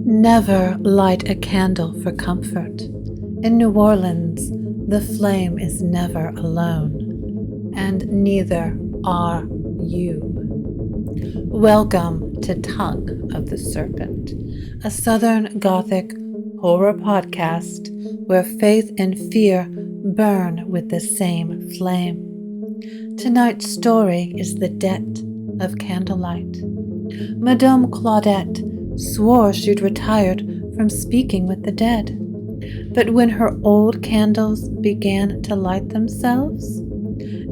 Never light a candle for comfort. In New Orleans, the flame is never alone, and neither are you. Welcome to Tongue of the Serpent, a Southern Gothic horror podcast where faith and fear burn with the same flame. Tonight's story is The Debt of Candlelight. Madame Claudette swore she'd retired from speaking with the dead, but when her old candles began to light themselves,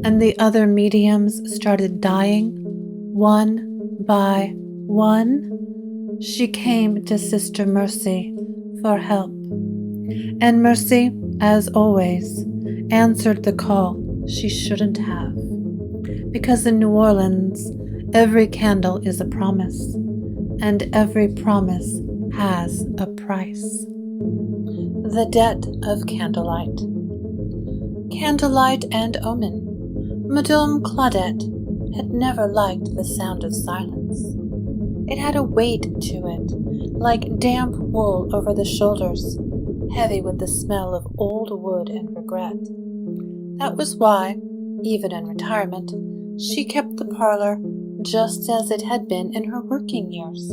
and the other mediums started dying, one by one, she came to Sister Mercy for help. And Mercy, as always, answered the call she shouldn't have. Because in New Orleans, every candle is a promise, and every promise has a price. The Debt of Candlelight. Candlelight and omen. Madame Claudette had never liked the sound of silence. It had a weight to it, like damp wool over the shoulders, heavy with the smell of old wood and regret. That was why, even in retirement, she kept the parlor just as it had been in her working years.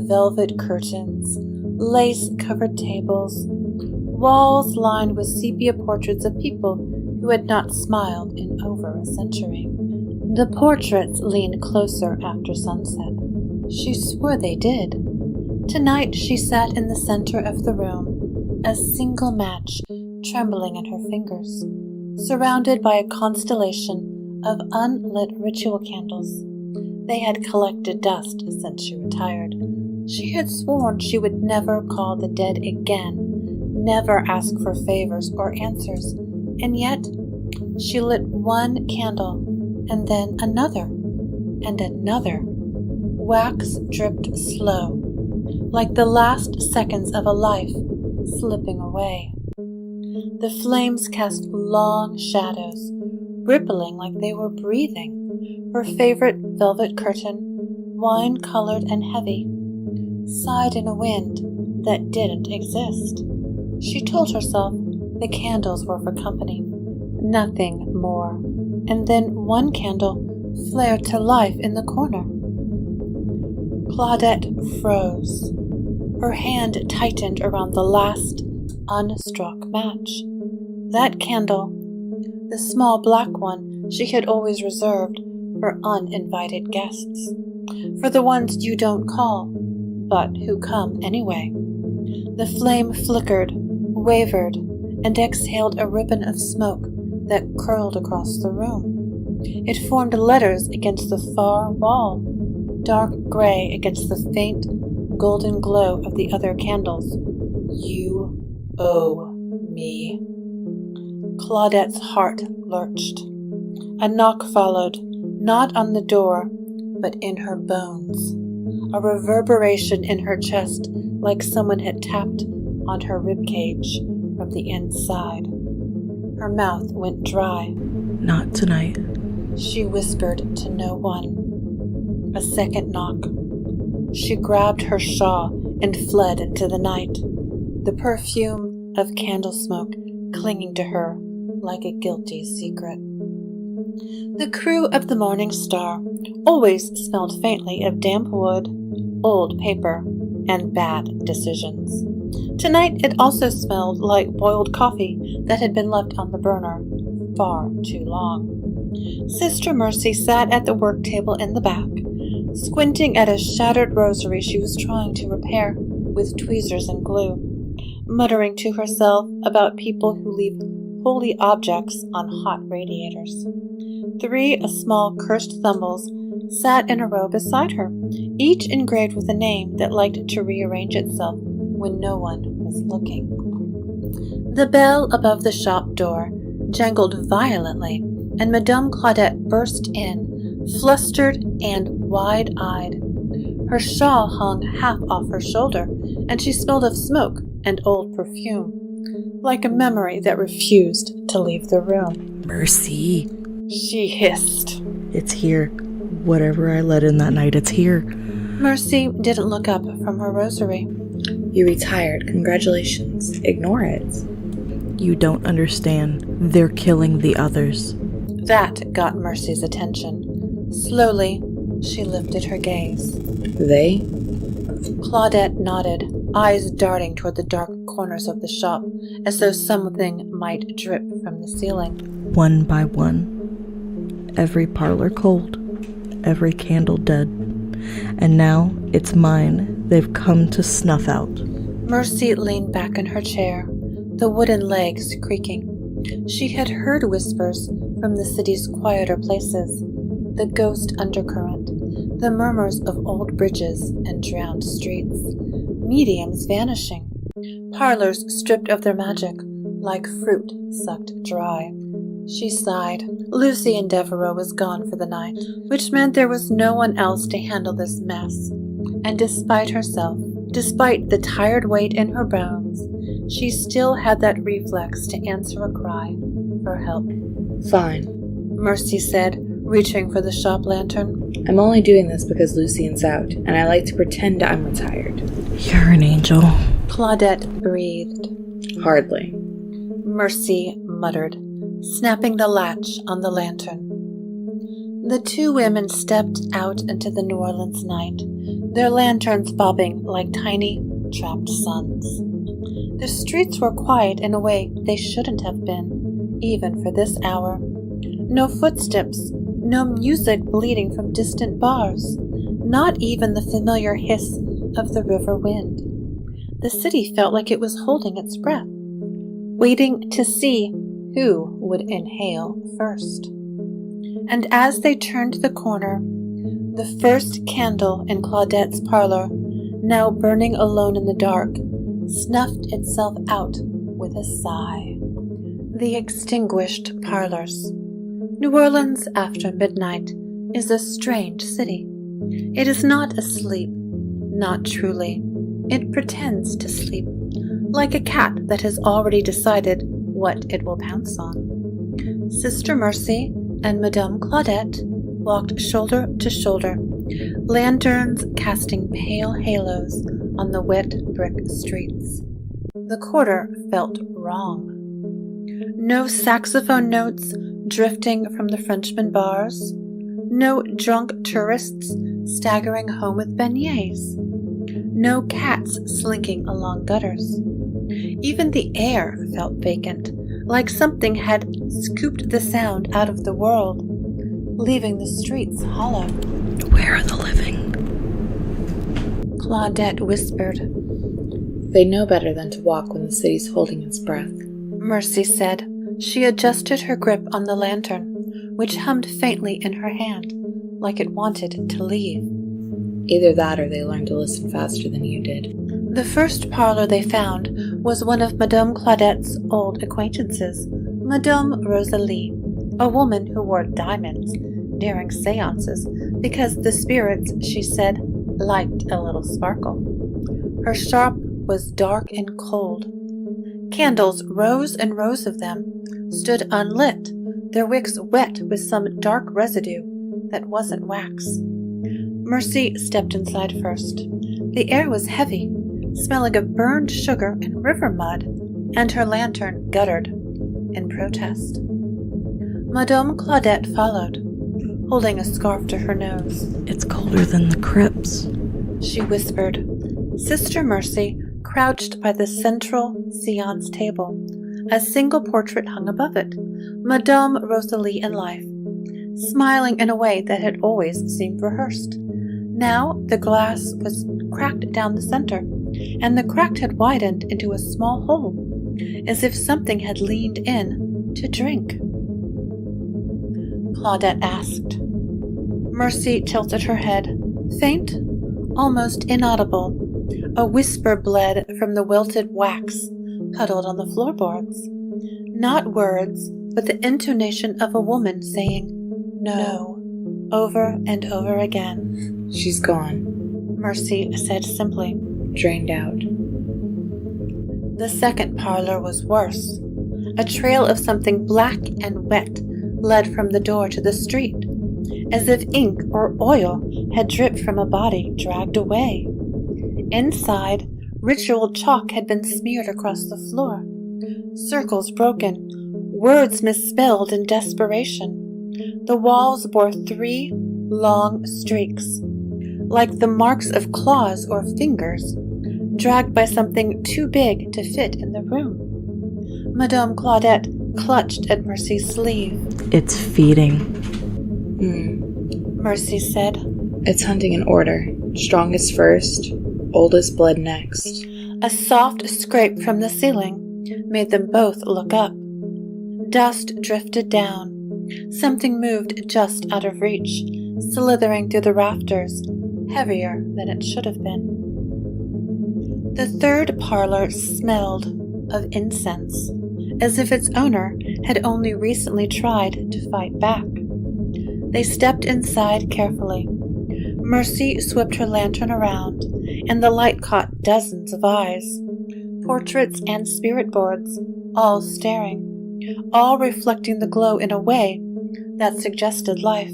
Velvet curtains, lace-covered tables, walls lined with sepia portraits of people who had not smiled in over a century. The portraits leaned closer after sunset. She swore they did. Tonight she sat in the center of the room, a single match trembling in her fingers, surrounded by a constellation of unlit ritual candles. They had collected dust since she retired. She had sworn she would never call the dead again, never ask for favors or answers, and yet she lit one candle, and then another, and another. Wax dripped slow, like the last seconds of a life slipping away. The flames cast long shadows, rippling like they were breathing. Her favorite velvet curtain, wine-colored and heavy, sighed in a wind that didn't exist. She told herself the candles were for company, nothing more. And then one candle flared to life in the corner. Claudette froze. Her hand tightened around the last unstruck match. That candle, the small black one she had always reserved for uninvited guests, for the ones you don't call, but who come anyway. The flame flickered, wavered, and exhaled a ribbon of smoke that curled across the room. It formed letters against the far wall, dark gray against the faint golden glow of the other candles. You owe me. Claudette's heart lurched. A knock followed, not on the door, but in her bones. A reverberation in her chest, like someone had tapped on her ribcage from the inside. Her mouth went dry. Not tonight, she whispered to no one. A second knock. She grabbed her shawl and fled into the night, the perfume of candle smoke clinging to her like a guilty secret. The crew of the Morning Star always smelled faintly of damp wood, old paper, and bad decisions. Tonight it also smelled like boiled coffee that had been left on the burner far too long. Sister Mercy sat at the work table in the back, squinting at a shattered rosary she was trying to repair with tweezers and glue, muttering to herself about people who leave holy objects on hot radiators. 3 small cursed thimbles sat in a row beside her, each engraved with a name that liked to rearrange itself when no one was looking. The bell above the shop door jangled violently, and Madame Claudette burst in, flustered and wide-eyed. Her shawl hung half off her shoulder, and she smelled of smoke and old perfume, like a memory that refused to leave the room. Mercy. She hissed. It's here. Whatever I let in that night, it's here. Mercy didn't look up from her rosary. You retired. Congratulations. Ignore it. You don't understand. They're killing the others. That got Mercy's attention. Slowly, she lifted her gaze. They? Claudette nodded, eyes darting toward the dark corners of the shop, as though something might drip from the ceiling. One by one. Every parlor cold. Every candle dead. And now it's mine they've come to snuff out. Mercy leaned back in her chair, the wooden legs creaking. She had heard whispers from the city's quieter places, the ghost undercurrent, the murmurs of old bridges and drowned streets, mediums vanishing, parlors stripped of their magic, like fruit sucked dry. She sighed. Lucy and Devereaux was gone for the night, which meant there was no one else to handle this mess. And despite herself, despite the tired weight in her bones, she still had that reflex to answer a cry for help. Fine, Mercy said, reaching for the shop lantern. I'm only doing this because Lucien's out, and I like to pretend I'm retired. You're an angel. Claudette breathed. Hardly. Mercy muttered, snapping the latch on the lantern. The two women stepped out into the New Orleans night, their lanterns bobbing like tiny, trapped suns. The streets were quiet in a way they shouldn't have been, even for this hour. No footsteps, no music bleeding from distant bars, not even the familiar hiss of the river wind. The city felt like it was holding its breath, waiting to see who would inhale first. And as they turned the corner, the first candle in Claudette's parlor, now burning alone in the dark, snuffed itself out with a sigh. The extinguished parlors. New Orleans after midnight is a strange city. It is not asleep, not truly. It pretends to sleep, like a cat that has already decided what it will pounce on. Sister Mercy and Madame Claudette walked shoulder to shoulder, lanterns casting pale halos on the wet brick streets. The quarter felt wrong. No saxophone notes drifting from the Frenchman bars, no drunk tourists staggering home with beignets, no cats slinking along gutters. Even the air felt vacant, like something had scooped the sound out of the world, leaving the streets hollow. Where are the living? Claudette whispered. They know better than to walk when the city's holding its breath. Mercy said. She adjusted her grip on the lantern, which hummed faintly in her hand, like it wanted to leave. Either that or they learned to listen faster than you did. The first parlor they found was one of Madame Claudette's old acquaintances, Madame Rosalie, a woman who wore diamonds during séances because the spirits, she said, liked a little sparkle. Her shop was dark and cold. Candles, rows and rows of them, stood unlit, their wicks wet with some dark residue that wasn't wax. Mercy stepped inside first. The air was heavy, smelling of burned sugar and river mud, and her lantern guttered in protest. Madame Claudette followed, holding a scarf to her nose. It's colder than the crypts, she whispered. Sister Mercy crouched by the central séance table. A single portrait hung above it, Madame Rosalie in life, smiling in a way that had always seemed rehearsed. Now the glass was cracked down the center, and the crack had widened into a small hole, as if something had leaned in to drink. Claudette asked. Mercy tilted her head, faint, almost inaudible. A whisper bled from the wilted wax puddled on the floorboards. Not words, but the intonation of a woman saying, "No," over and over again. She's gone, Mercy said simply. Drained out. The second parlor was worse. A trail of something black and wet led from the door to the street. as if ink or oil had dripped from a body dragged away. Inside, ritual chalk had been smeared across the floor, circles broken, words misspelled in desperation. The walls bore 3 long streaks, like the marks of claws or fingers, dragged by something too big to fit in the room. Madame Claudette clutched at Mercy's sleeve. It's feeding. Mercy said. It's hunting in order. Strongest first, oldest blood next. A soft scrape from the ceiling made them both look up. Dust drifted down. Something moved just out of reach, slithering through the rafters, heavier than it should have been. The third parlor smelled of incense, as if its owner had only recently tried to fight back. They stepped inside carefully. Mercy swept her lantern around, and the light caught dozens of eyes, portraits and spirit boards, all staring, all reflecting the glow in a way that suggested life.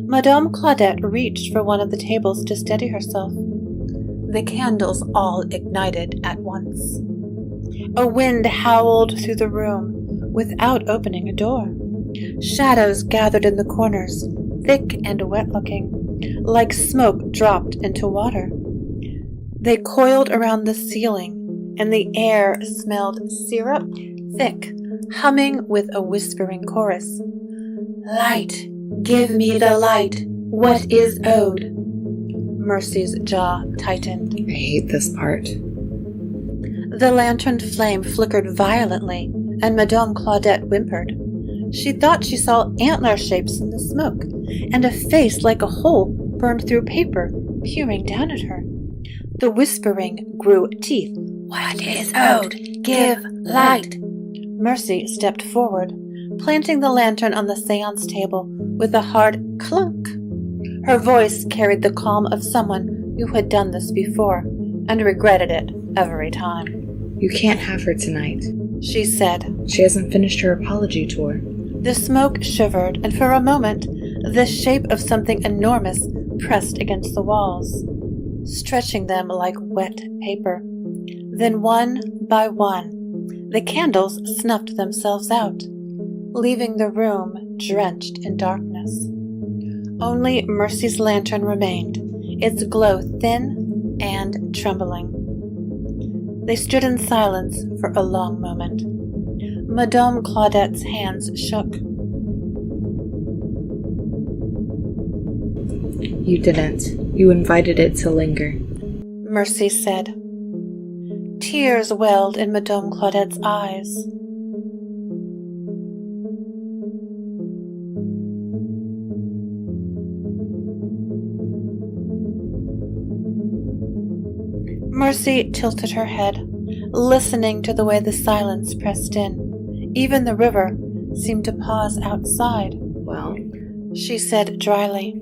Madame Claudette reached for one of the tables to steady herself. The candles all ignited at once. A wind howled through the room without opening a door. Shadows gathered in the corners, thick and wet-looking, like smoke dropped into water. They coiled around the ceiling, and the air smelled syrup, thick, humming with a whispering chorus. Light, give me the light, what is owed? Mercy's jaw tightened. I hate this part. The lantern flame flickered violently, and Madame Claudette whimpered. She thought she saw antler shapes in the smoke, and a face like a hole burned through paper peering down at her. The whispering grew teeth. What is owed? Give light. Mercy stepped forward, planting the lantern on the séance table with a hard clunk. Her voice carried the calm of someone who had done this before and regretted it every time. You can't have her tonight, she said. She hasn't finished her apology tour. The smoke shivered, and for a moment, the shape of something enormous pressed against the walls, stretching them like wet paper. Then one by one, the candles snuffed themselves out, leaving the room drenched in darkness. Only Mercy's lantern remained, its glow thin and trembling. They stood in silence for a long moment. Madame Claudette's hands shook. You didn't. You invited it to linger, Mercy said. Tears welled in Madame Claudette's eyes. Mercy tilted her head, listening to the way the silence pressed in. Even the river seemed to pause outside. Well, she said dryly.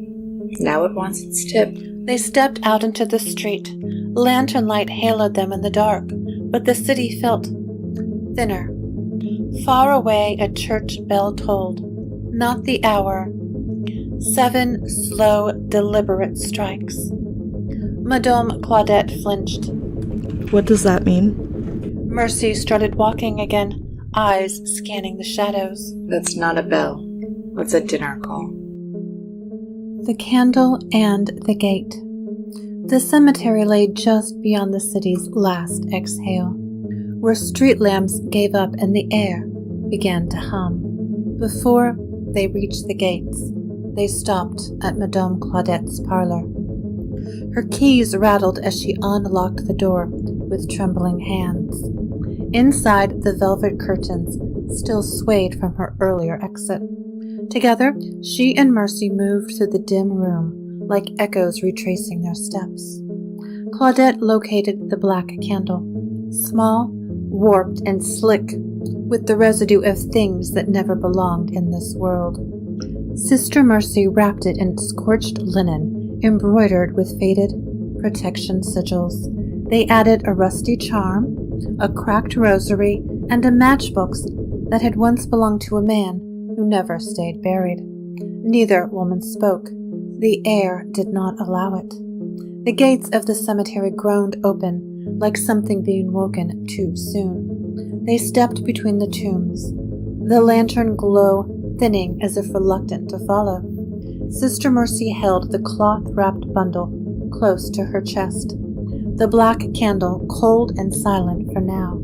Now it wants its tip. They stepped out into the street. Lantern light haloed them in the dark, but the city felt thinner. Far away a church bell tolled, not the hour. 7 slow, deliberate strikes. Madame Claudette flinched. What does that mean? Mercy started walking again, eyes scanning the shadows. That's not a bell. It's a dinner call. The candle and the gate. The cemetery lay just beyond the city's last exhale, where street lamps gave up and the air began to hum. Before they reached the gates, they stopped at Madame Claudette's parlor. Her keys rattled as she unlocked the door with trembling hands. Inside, the velvet curtains still swayed from her earlier exit. Together, she and Mercy moved through the dim room, like echoes retracing their steps. Claudette located the black candle, small, warped, and slick, with the residue of things that never belonged in this world. Sister Mercy wrapped it in scorched linen, embroidered with faded protection sigils. They added a rusty charm, a cracked rosary, and a matchbox that had once belonged to a man who never stayed buried. Neither woman spoke. The air did not allow it. The gates of the cemetery groaned open, like something being woken too soon. They stepped between the tombs, the lantern glow thinning as if reluctant to follow. Sister Mercy held the cloth-wrapped bundle close to her chest, the black candle cold and silent for now.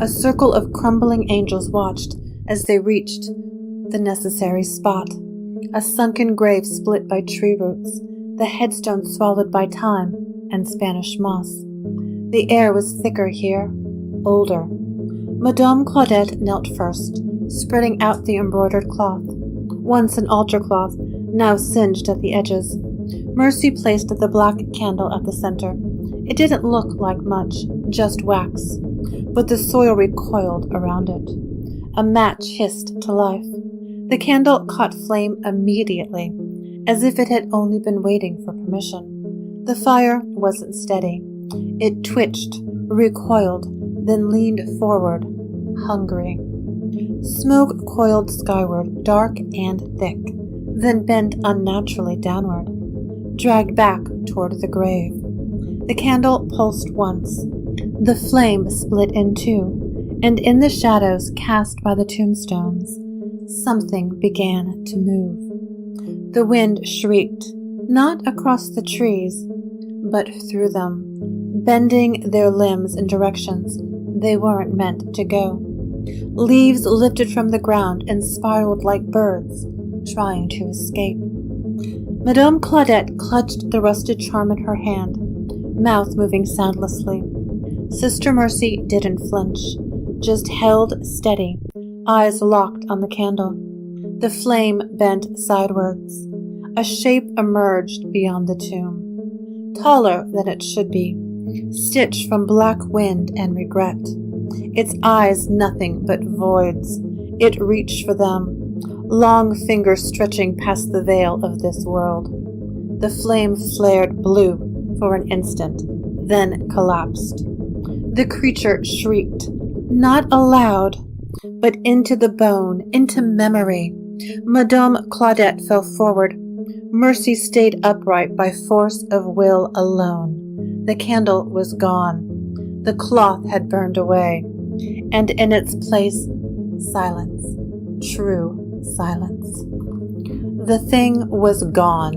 A circle of crumbling angels watched as they reached the necessary spot, a sunken grave split by tree roots, the headstone swallowed by time and Spanish moss. The air was thicker here, older. Madame Claudette knelt first, spreading out the embroidered cloth, once an altar cloth, now singed at the edges. Mercy placed the black candle at the center. It didn't look like much, just wax, but the soil recoiled around it. A match hissed to life. The candle caught flame immediately, as if it had only been waiting for permission. The fire wasn't steady. It twitched, recoiled, then leaned forward, hungry. Smoke coiled skyward, dark and thick, then bent unnaturally downward, dragged back toward the grave. The candle pulsed once. The flame split in two, and in the shadows cast by the tombstones, something began to move. The wind shrieked, not across the trees, but through them, bending their limbs in directions they weren't meant to go. Leaves lifted from the ground and spiraled like birds, trying to escape. Madame Claudette clutched the rusted charm in her hand, mouth moving soundlessly. Sister Mercy didn't flinch, just held steady, eyes locked on the candle. The flame bent sidewards. A shape emerged beyond the tomb, taller than it should be, stitched from black wind and regret. Its eyes nothing but voids. It reached for them, long fingers stretching past the veil of this world. The flame flared blue for an instant, then collapsed. The creature shrieked, not aloud, but into the bone, into memory. Madame Claudette fell forward. Mercy stayed upright by force of will alone. The candle was gone. The cloth had burned away, and in its place, silence. True silence. The thing was gone,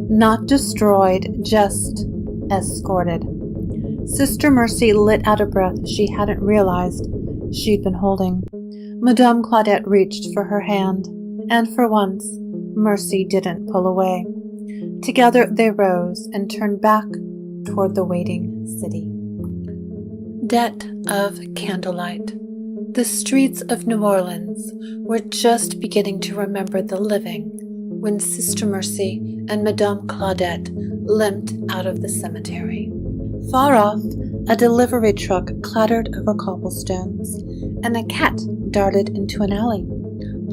not destroyed, just escorted. Sister Mercy let out a breath she hadn't realized she'd been holding. Madame Claudette reached for her hand, and for once, Mercy didn't pull away. Together they rose and turned back toward the waiting city. Debt of Candlelight. The streets of New Orleans were just beginning to remember the living when Sister Mercy and Madame Claudette limped out of the cemetery. Far off, a delivery truck clattered over cobblestones, and a cat darted into an alley,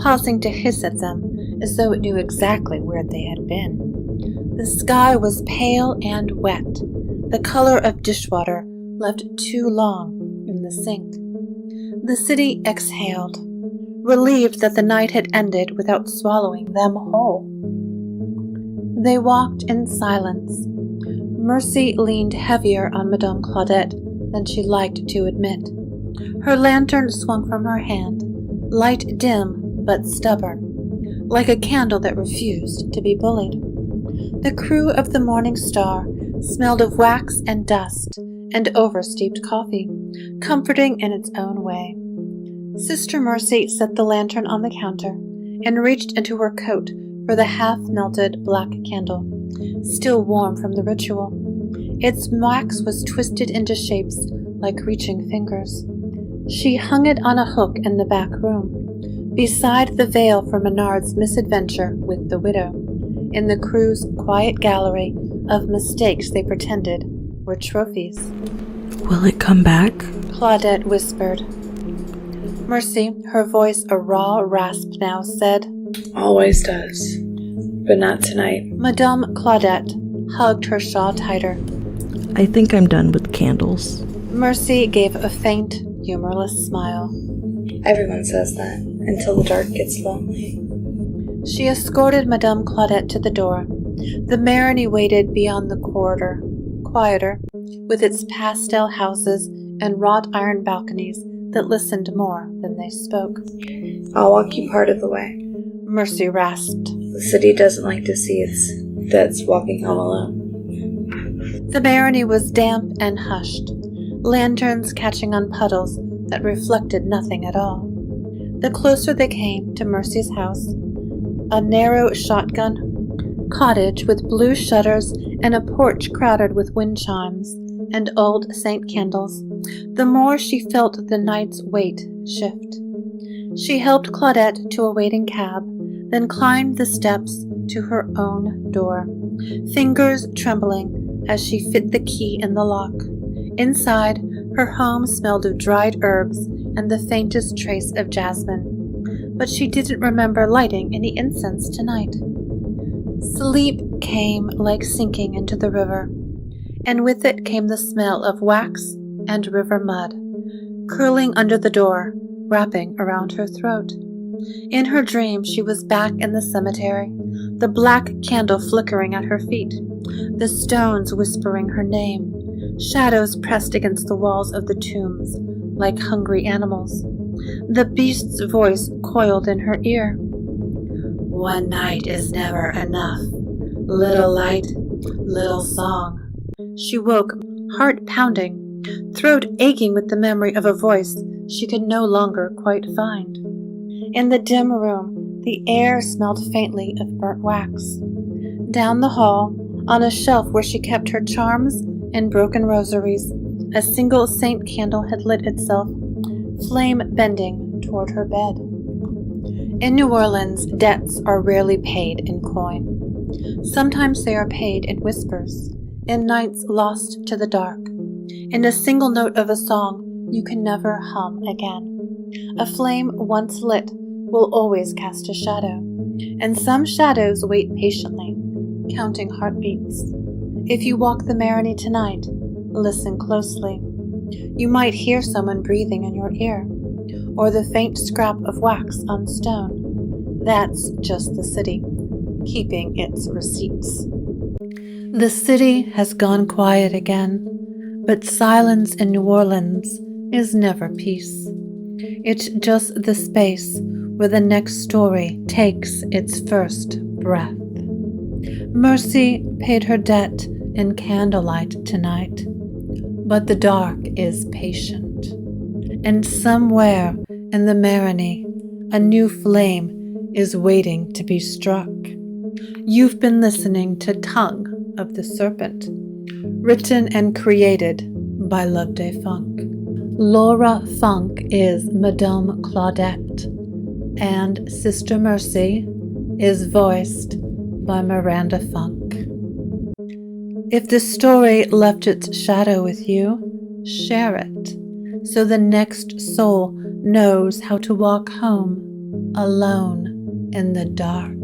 pausing to hiss at them as though it knew exactly where they had been. The sky was pale and wet, the color of dishwater left too long in the sink. The city exhaled, relieved that the night had ended without swallowing them whole. They walked in silence. Mercy leaned heavier on Madame Claudette than she liked to admit. Her lantern swung from her hand, light dim but stubborn, like a candle that refused to be bullied. The crew of the Morning Star smelled of wax and dust and over-steeped coffee, comforting in its own way. Sister Mercy set the lantern on the counter and reached into her coat for the half-melted black candle, still warm from the ritual. Its wax was twisted into shapes like reaching fingers. She hung it on a hook in the back room, beside the veil for Menard's misadventure with the widow, in the crew's quiet gallery of mistakes they pretended were trophies. Will it come back? Claudette whispered. Mercy, her voice a raw rasp now, said, Always does, but not tonight. Madame Claudette hugged her shawl tighter. I think I'm done with candles. Mercy gave a faint, humorless smile. Everyone says that, until the dark gets lonely. She escorted Madame Claudette to the door. The Marigny waited beyond the corridor, quieter, with its pastel houses and wrought iron balconies that listened more than they spoke. I'll walk you part of the way. Mercy rasped. The city doesn't like to see its vets walking home alone. The Marigny was damp and hushed, lanterns catching on puddles that reflected nothing at all. The closer they came to Mercy's house, a narrow shotgun cottage with blue shutters and a porch crowded with wind chimes and old saint candles, the more she felt the night's weight shift. She helped Claudette to a waiting cab, then climbed the steps to her own door, fingers trembling as she fit the key in the lock. Inside, her home smelled of dried herbs and the faintest trace of jasmine, but she didn't remember lighting any incense tonight. Sleep came like sinking into the river, and with it came the smell of wax and river mud, curling under the door, wrapping around her throat. In her dream, she was back in the cemetery, the black candle flickering at her feet, the stones whispering her name, shadows pressed against the walls of the tombs like hungry animals. The beast's voice coiled in her ear. One night is never enough. Little light, little song. She woke, heart pounding, throat aching with the memory of a voice she could no longer quite find. In the dim room, the air smelled faintly of burnt wax. Down the hall, on a shelf where she kept her charms and broken rosaries, a single saint candle had lit itself, flame bending toward her bed. In New Orleans, debts are rarely paid in coin. Sometimes they are paid in whispers, in nights lost to the dark, in a single note of a song you can never hum again. A flame once lit will always cast a shadow, and some shadows wait patiently, counting heartbeats. If you walk the Marigny tonight, listen closely. You might hear someone breathing in your ear, or the faint scrap of wax on stone. That's just the city, keeping its receipts. The city has gone quiet again, but silence in New Orleans is never peace. It's just the space where the next story takes its first breath. Mercy paid her debt in candlelight tonight, but the dark is patient, and somewhere in the Marigny, a new flame is waiting to be struck. You've been listening to Tongue of the Serpent, written and created by Loveday Funk. Laura Funk is Madame Claudette, and Sister Mercy is voiced by Miranda Funk. If the story left its shadow with you, share it, so the next soul knows how to walk home alone in the dark.